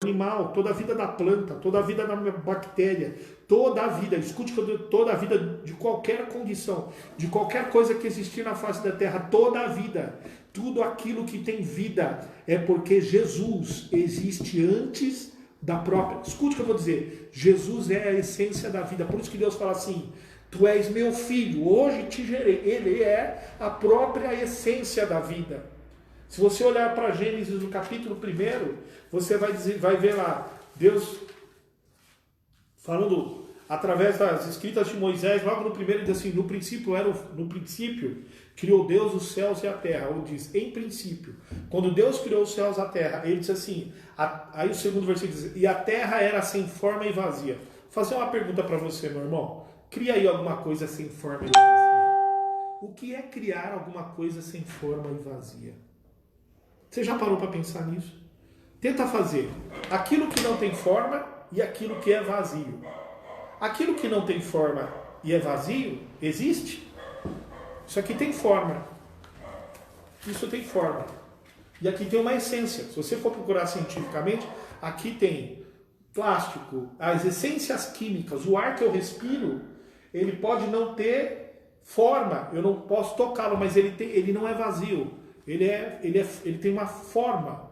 animal, toda a vida da planta, toda a vida da bactéria, toda a vida, escute toda a vida de qualquer condição, de qualquer coisa que existir na face da terra, toda a vida, tudo aquilo que tem vida é porque Jesus existe antes da própria. Escute o que eu vou dizer. Jesus é a essência da vida. Por isso que Deus fala assim: tu és meu filho, hoje te gerei. Ele é a própria essência da vida. Se você olhar para Gênesis no capítulo 1, você vai ver lá Deus falando através das escritas de Moisés, logo no primeiro ele diz assim, no princípio criou Deus os céus e a terra, ou diz, em princípio. Quando Deus criou os céus e a terra, ele diz assim, aí o segundo versículo diz, e a terra era sem forma e vazia. Vou fazer uma pergunta para você, meu irmão. Cria aí alguma coisa sem forma e vazia. O que é criar alguma coisa sem forma e vazia? Você já parou para pensar nisso? Tenta fazer aquilo que não tem forma e aquilo que é vazio. Aquilo que não tem forma e é vazio, existe? Isso aqui tem forma. Isso tem forma. E aqui tem uma essência. Se você for procurar cientificamente, aqui tem plástico, as essências químicas, o ar que eu respiro, ele pode não ter forma, eu não posso tocá-lo, mas ele não é vazio. Ele tem uma forma.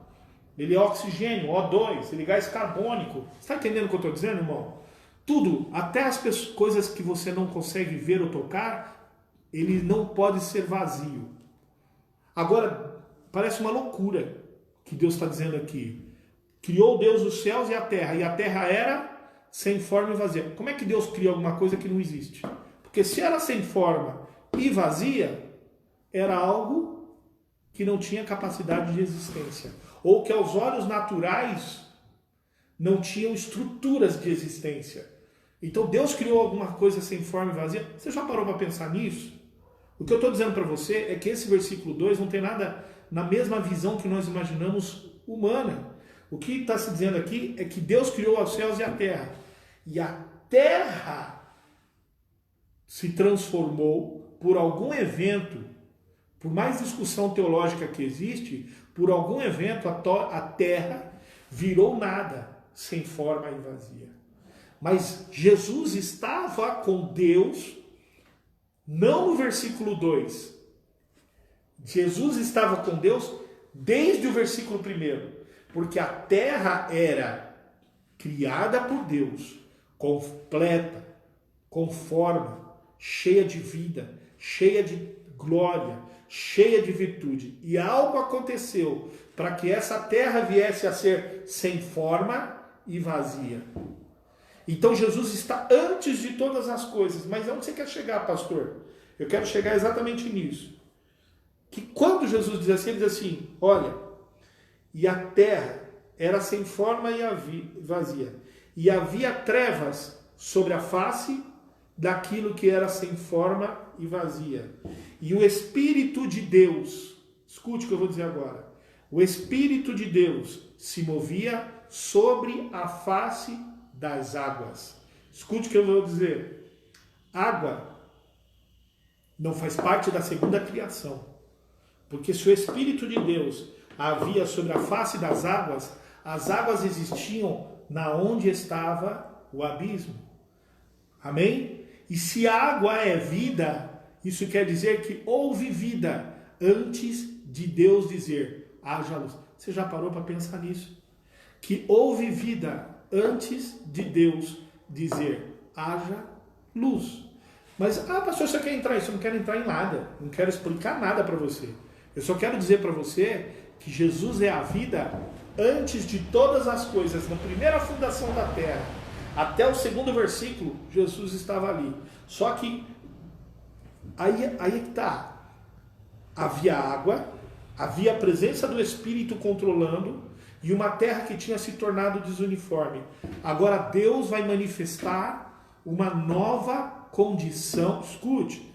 Ele é oxigênio, O2, ele é gás carbônico. Você está entendendo o que eu estou dizendo, irmão? Tudo, até as coisas que você não consegue ver ou tocar, ele não pode ser vazio. Agora, parece uma loucura que Deus está dizendo aqui. Criou Deus os céus e a terra era sem forma e vazia. Como é que Deus cria alguma coisa que não existe? Porque se era sem forma e vazia, era algo que não tinha capacidade de existência, ou que aos olhos naturais não tinham estruturas de existência. Então Deus criou alguma coisa sem forma e vazia. Você já parou para pensar nisso? O que eu estou dizendo para você é que esse versículo 2 não tem nada na mesma visão que nós imaginamos humana. O que está se dizendo aqui é que Deus criou os céus e a terra. E a terra se transformou por algum evento. Por mais discussão teológica que existe, por algum evento a terra virou nada, sem forma e vazia. Mas Jesus estava com Deus, não no versículo 2. Jesus estava com Deus desde o versículo 1, porque a terra era criada por Deus, completa, com forma, cheia de vida, cheia de glória, cheia de virtude, e algo aconteceu para que essa terra viesse a ser sem forma e vazia. Então Jesus está antes de todas as coisas. Mas onde você quer chegar, pastor? Eu quero chegar exatamente nisso. Que quando Jesus diz assim, ele diz assim, olha, e a terra era sem forma e vazia, e havia trevas sobre a face daquilo que era sem forma e vazia. E o Espírito de Deus, escute o que eu vou dizer agora, o Espírito de Deus se movia sobre a face das águas. Escute o que eu vou dizer. Água não faz parte da segunda criação. Porque se o Espírito de Deus havia sobre a face das águas, as águas existiam na onde estava o abismo. Amém? E se a água é vida, isso quer dizer que houve vida antes de Deus dizer, haja luz. Você já parou para pensar nisso? Que houve vida antes de Deus dizer, haja luz. Mas, pastor, você quer entrar nisso? Eu não quero entrar em nada. Não quero explicar nada para você. Eu só quero dizer para você que Jesus é a vida antes de todas as coisas. Na primeira fundação da terra, até o segundo versículo, Jesus estava ali. Só que aí que está. Havia água, havia a presença do Espírito controlando e uma terra que tinha se tornado desuniforme. Agora Deus vai manifestar uma nova condição. Escute.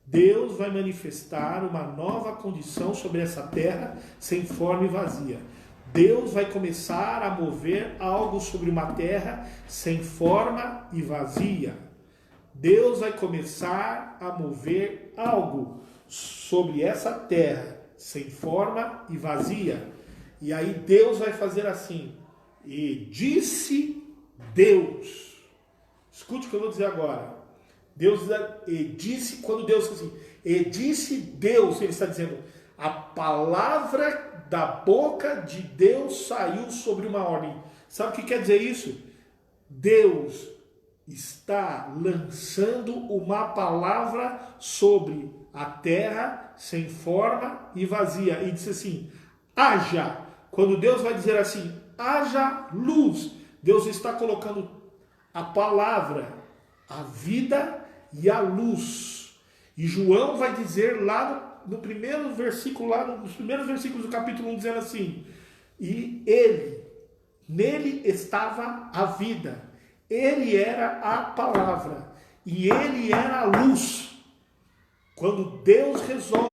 Deus vai manifestar uma nova condição sobre essa terra sem forma e vazia. Deus vai começar a mover algo sobre uma terra sem forma e vazia. Deus vai começar a mover algo sobre essa terra sem forma e vazia. E aí Deus vai fazer assim. E disse Deus. Escute o que eu vou dizer agora. Deus e disse, quando Deus assim, e disse Deus, ele está dizendo, a palavra da boca de Deus saiu sobre uma ordem. Sabe o que quer dizer isso? Deus está lançando uma palavra sobre a terra sem forma e vazia. E disse assim, haja. Quando Deus vai dizer assim, haja luz, Deus está colocando a palavra, a vida e a luz. E João vai dizer lá no primeiro versículo, lá nos primeiros versículos do capítulo 1, dizendo assim, e nele estava a vida, ele era a palavra, e ele era a luz. Quando Deus resolve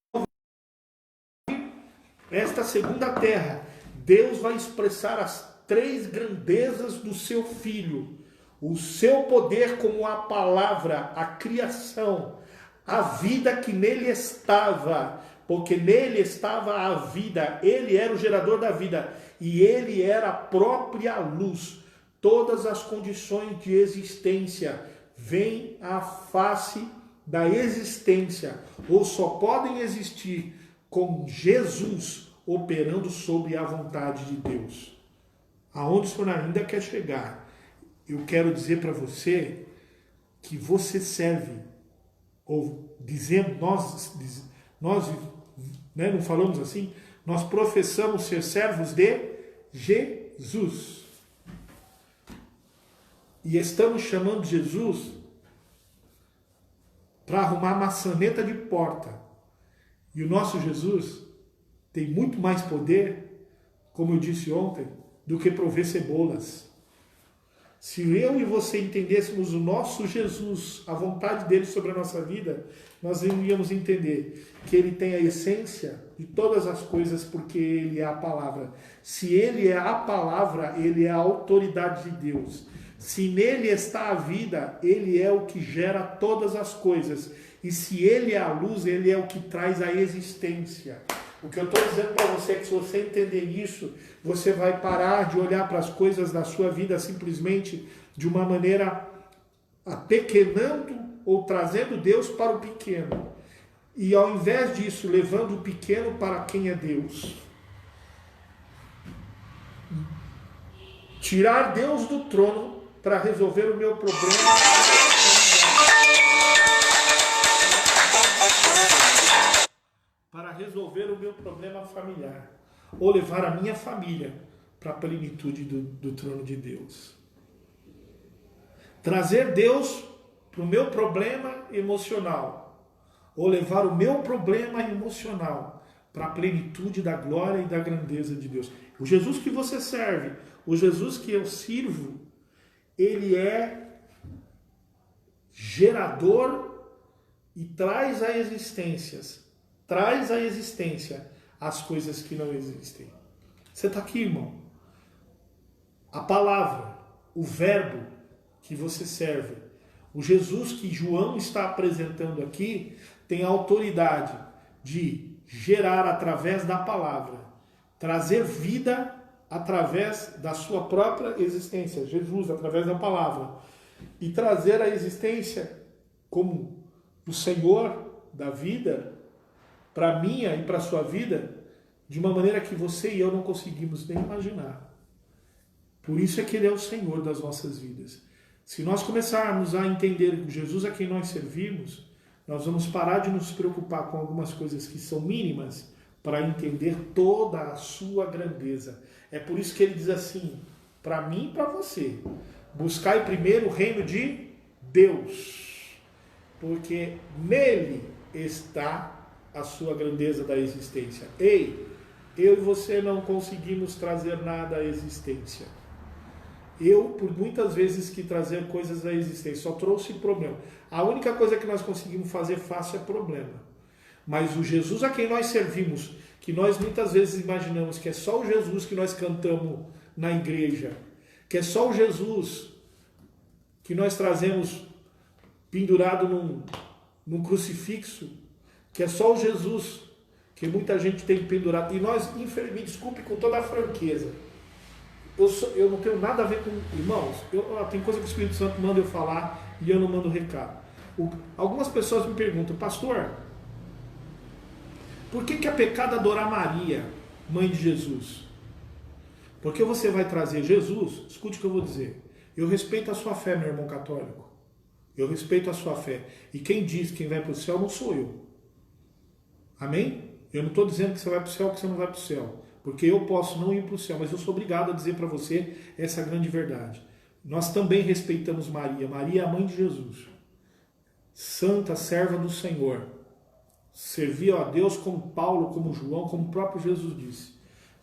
esta segunda terra, Deus vai expressar as três grandezas do seu Filho. O seu poder como a palavra, a criação, a vida que nele estava, porque nele estava a vida, ele era o gerador da vida, e ele era a própria luz. Todas as condições de existência vêm à face da existência, ou só podem existir com Jesus operando sobre a vontade de Deus. Aonde o Senhor ainda quer chegar? Eu quero dizer para você que você serve, ou dizemos, nós não falamos assim, nós professamos ser servos de Jesus. E estamos chamando Jesus para arrumar maçaneta de porta. E o nosso Jesus tem muito mais poder, como eu disse ontem, do que prover cebolas. Se eu e você entendêssemos o nosso Jesus, a vontade dele sobre a nossa vida, nós iríamos entender que ele tem a essência de todas as coisas, porque ele é a palavra. Se ele é a palavra, ele é a autoridade de Deus. Se nele está a vida, ele é o que gera todas as coisas. E se ele é a luz, ele é o que traz a existência. O que eu estou dizendo para você é que se você entender isso, você vai parar de olhar para as coisas da sua vida simplesmente de uma maneira apequenando ou trazendo Deus para o pequeno. E ao invés disso, levando o pequeno para quem é Deus. Tirar Deus do trono para resolver o meu problema. Para resolver o meu problema familiar, ou levar a minha família para a plenitude do trono de Deus. Trazer Deus para o meu problema emocional, ou levar o meu problema emocional para a plenitude da glória e da grandeza de Deus. O Jesus que você serve, o Jesus que eu sirvo, ele é gerador e traz a existência as coisas que não existem. Você está aqui, irmão. A palavra, o verbo que você serve, o Jesus que João está apresentando aqui, tem a autoridade de gerar através da palavra, trazer vida através da sua própria existência, Jesus através da palavra, e trazer a existência como o Senhor da vida, para a minha e para a sua vida, de uma maneira que você e eu não conseguimos nem imaginar. Por isso é que Ele é o Senhor das nossas vidas. Se nós começarmos a entender o Jesus a quem nós servimos, nós vamos parar de nos preocupar com algumas coisas que são mínimas, para entender toda a sua grandeza. É por isso que ele diz assim, para mim e para você, buscai primeiro o reino de Deus, porque nele está a sua grandeza da existência. Ei, eu e você não conseguimos trazer nada à existência. Eu, por muitas vezes, que trazer coisas à existência, só trouxe problema. A única coisa que nós conseguimos fazer fácil é problema. Mas o Jesus a quem nós servimos, que nós muitas vezes imaginamos que é só o Jesus que nós cantamos na igreja, que é só o Jesus que nós trazemos pendurado num crucifixo, que é só o Jesus que muita gente tem pendurado. E nós, me desculpe com toda a franqueza, eu não tenho nada a ver com irmãos. Tem coisa que o Espírito Santo manda eu falar e eu não mando recado. Algumas pessoas me perguntam, pastor, por que é pecado adorar Maria, mãe de Jesus? Porque você vai trazer Jesus, escute o que eu vou dizer. Eu respeito a sua fé, meu irmão católico. Eu respeito a sua fé. E quem diz quem vai para o céu não sou eu. Amém? Eu não estou dizendo que você vai para o céu ou que você não vai para o céu. Porque eu posso não ir para o céu, mas eu sou obrigado a dizer para você essa grande verdade. Nós também respeitamos Maria. Maria é a mãe de Jesus. Santa serva do Senhor. Servia a Deus como Paulo, como João, como o próprio Jesus disse.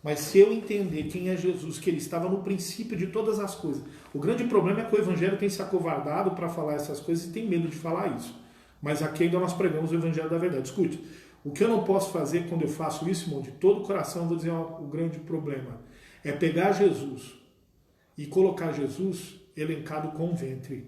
Mas se eu entender quem é Jesus, que ele estava no princípio de todas as coisas. O grande problema é que o Evangelho tem se acovardado para falar essas coisas e tem medo de falar isso. Mas aqui ainda nós pregamos o Evangelho da verdade. Escute, o que eu não posso fazer quando eu faço isso, irmão, de todo o coração, eu vou dizer o grande problema. É pegar Jesus e colocar Jesus elencado com o ventre.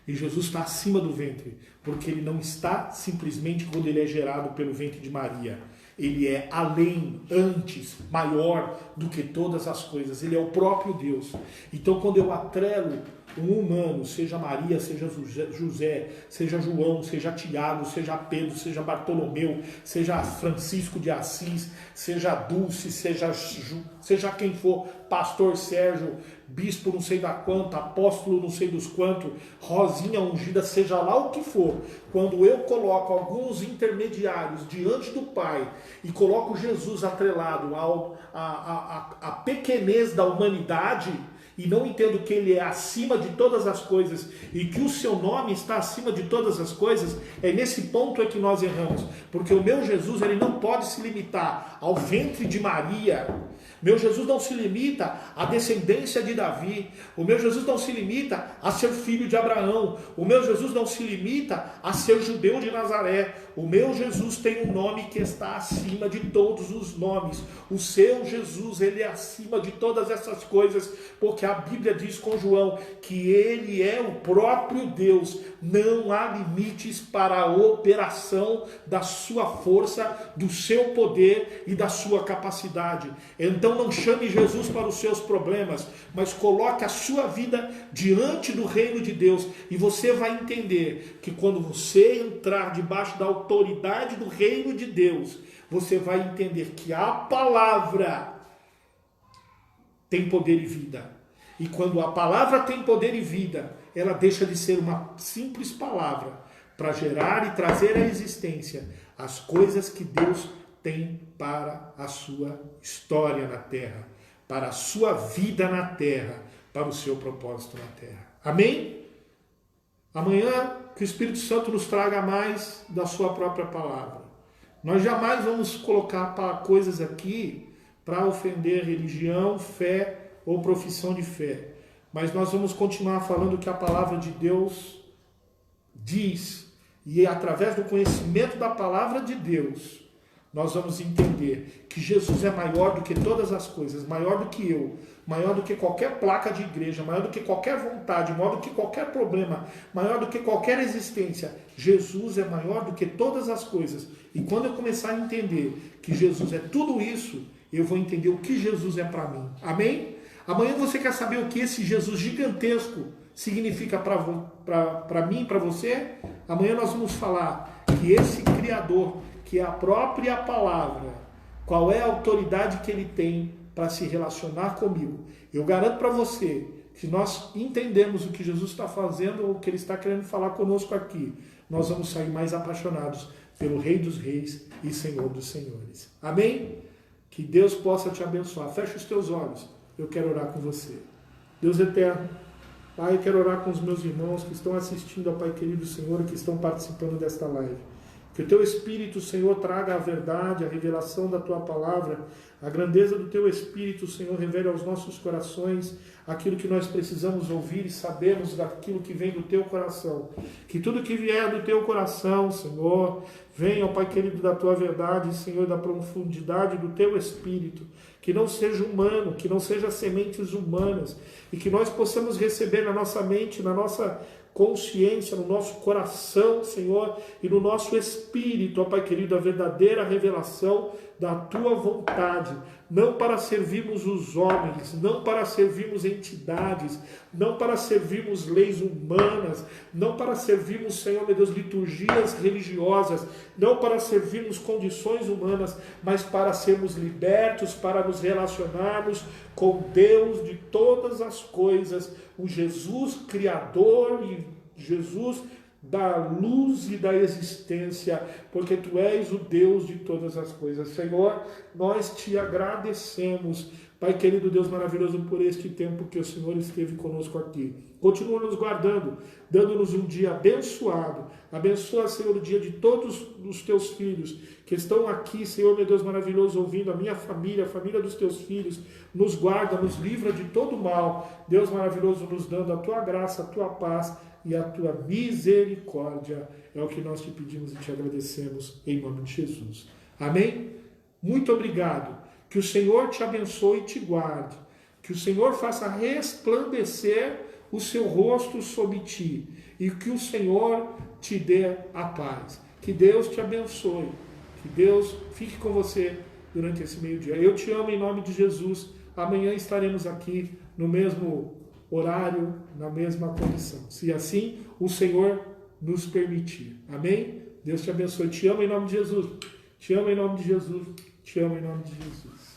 E Jesus está acima do ventre, porque ele não está simplesmente quando ele é gerado pelo ventre de Maria. Ele é além, antes, maior do que todas as coisas. Ele é o próprio Deus. Então, quando eu atrelo um humano, seja Maria, seja José, seja João, seja Tiago, seja Pedro, seja Bartolomeu, seja Francisco de Assis, seja Dulce, seja quem for, pastor Sérgio, bispo não sei da quanta, apóstolo não sei dos quantos, Rosinha ungida, seja lá o que for, quando eu coloco alguns intermediários diante do Pai e coloco Jesus atrelado à pequenez da humanidade, e não entendo que ele é acima de todas as coisas e que o seu nome está acima de todas as coisas, é nesse ponto é que nós erramos. Porque o meu Jesus, ele não pode se limitar ao ventre de Maria. Meu Jesus não se limita à descendência de Davi. O meu Jesus não se limita a ser filho de Abraão. O meu Jesus não se limita a ser judeu de Nazaré. O meu Jesus tem um nome que está acima de todos os nomes. O seu Jesus, ele é acima de todas essas coisas, porque a Bíblia diz com João que ele é o próprio Deus. Não há limites para a operação da sua força, do seu poder e da sua capacidade. Então não chame Jesus para os seus problemas, mas coloque a sua vida diante do reino de Deus, e você vai entender que quando você entrar debaixo da autoridade do reino de Deus, você vai entender que a palavra tem poder e vida. E quando a palavra tem poder e vida, ela deixa de ser uma simples palavra para gerar e trazer à existência as coisas que Deus tem para a sua história na terra, para a sua vida na terra, para o seu propósito na terra. Amém? Amanhã, que o Espírito Santo nos traga mais da sua própria palavra. Nós jamais vamos colocar coisas aqui para ofender religião, fé ou profissão de fé. Mas nós vamos continuar falando o que a palavra de Deus diz. E através do conhecimento da palavra de Deus, nós vamos entender que Jesus é maior do que todas as coisas, maior do que eu, maior do que qualquer placa de igreja, maior do que qualquer vontade, maior do que qualquer problema, maior do que qualquer existência. Jesus é maior do que todas as coisas. E quando eu começar a entender que Jesus é tudo isso, eu vou entender o que Jesus é para mim. Amém? Amanhã você quer saber o que esse Jesus gigantesco significa para mim, para você? Amanhã nós vamos falar que esse Criador, que é a própria palavra, qual é a autoridade que ele tem para se relacionar comigo. Eu garanto para você, se nós entendermos o que Jesus está fazendo, ou o que ele está querendo falar conosco aqui, nós vamos sair mais apaixonados pelo Rei dos Reis e Senhor dos Senhores. Amém? Que Deus possa te abençoar. Feche os teus olhos. Eu quero orar com você. Deus eterno, Pai, eu quero orar com os meus irmãos que estão assistindo, ó Pai querido Senhor, que estão participando desta live. Que o Teu Espírito, Senhor, traga a verdade, a revelação da Tua palavra, a grandeza do Teu Espírito, Senhor, revele aos nossos corações aquilo que nós precisamos ouvir e sabermos daquilo que vem do Teu coração. Que tudo que vier do Teu coração, Senhor, venha, ó Pai querido, da Tua verdade, Senhor, da profundidade do Teu Espírito. Que não seja humano, que não seja sementes humanas, e que nós possamos receber na nossa mente, na nossa consciência, no nosso coração, Senhor, e no nosso espírito, ó Pai querido, a verdadeira revelação da Tua vontade, não para servirmos os homens, não para servirmos entidades, não para servirmos leis humanas, não para servirmos, Senhor meu Deus, liturgias religiosas, não para servirmos condições humanas, mas para sermos libertos, para nos relacionarmos com Deus de todas as coisas, o Jesus Criador e Jesus da luz e da existência, porque Tu és o Deus de todas as coisas. Senhor, nós Te agradecemos, Pai querido, Deus maravilhoso, por este tempo que o Senhor esteve conosco aqui. Continua nos guardando, dando-nos um dia abençoado. Abençoa, Senhor, o dia de todos os Teus filhos que estão aqui, Senhor, meu Deus maravilhoso, ouvindo, a minha família, a família dos Teus filhos. Nos guarda, nos livra de todo mal. Deus maravilhoso, nos dando a Tua graça, a Tua paz e a Tua misericórdia. É o que nós Te pedimos e Te agradecemos em nome de Jesus. Amém? Muito obrigado. Que o Senhor te abençoe e te guarde. Que o Senhor faça resplandecer o seu rosto sobre ti. E que o Senhor te dê a paz. Que Deus te abençoe. Que Deus fique com você durante esse meio-dia. Eu te amo em nome de Jesus. Amanhã estaremos aqui no mesmo horário, na mesma condição. Se assim o Senhor nos permitir. Amém? Deus te abençoe. Te amo em nome de Jesus. Te amo em nome de Jesus. Te amo em nome de Jesus.